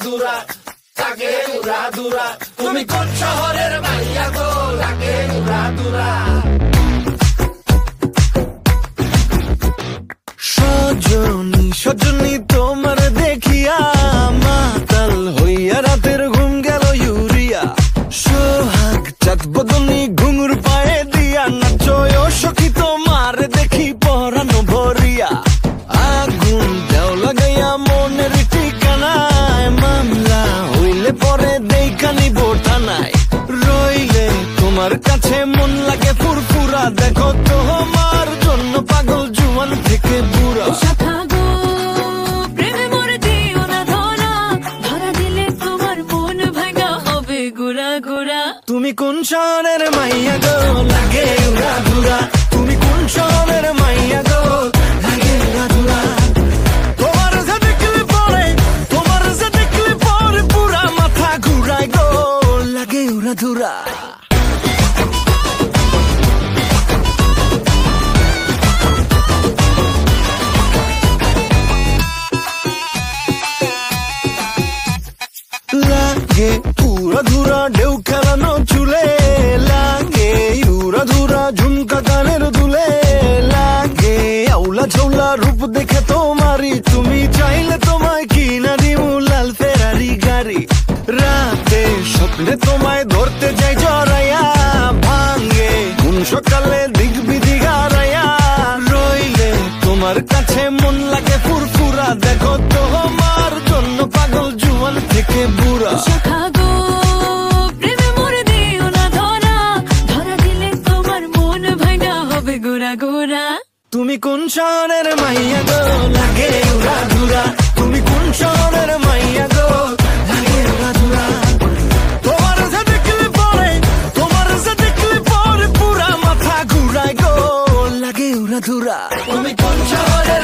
দুরা লাগে উড়া দুরা তুমি কোন শহরের মাইয়া গো লাগে উড়া দুরা সজনী সজনী তোমার দেখিয়া মাতাল হইয়া রাতের ঘুম গেল ইউরিয়া সোহাগ চাঁদ বদনী ঘুঙুর পায়ে দিয়া নাচয় সখী তোমার দেখি পরানো ভরিয়া আগুন দেও লাগাইয়া মনের ঠিকানায় মামলা হইলে পরে দেখানি বোঠানায় রইলে তোমার কাছে মন লাগে ফুরফুরা দেখো তোমার জন্য পাগল জুয়ান থেকে বুড়া তুমি কোন শহরের মাইয়া গো লাগে উড়া ধুরা তুমি কোন শহরের মাইয়া গো লাগে উড়া ধুরা তোমার যে দেখলে পরে পুরা মাথা ঘুরায় গো লাগে উড়া ধুরা লাগে উড়া ধুরা ঢেউ খেলানো চুলে লাগে উড়া ধুরা ঝুমকা কানের দুলে লাগে আউলা ঝৌলা রূপ দেখে তোমারি তুমি চাইলে তোমায় কিনা দিমু লাল ফেরারি গাড়ি রাতে স্বপ্নে তোমায় ধরতে যাই জড়াইয়া ভাঙ্গে কোন সকালে দিক বিধি গারাইয়া রইলে তোমার কাছে মন লাগে ফুরফুরা দেখো তোমার জন্য পাগল জুয়ান থেকে বুড়া তুমি কোন শহরের মাইয়া গো লাগে উড়া ধুরা তুমি কোন শহরের মাইয়া গো লাগে উড়া ধুরা তোমার যে দেখলে পরে পুরা মাথা ঘুরায় গো লাগে উড়া ধুরা তুমি কোন শহরের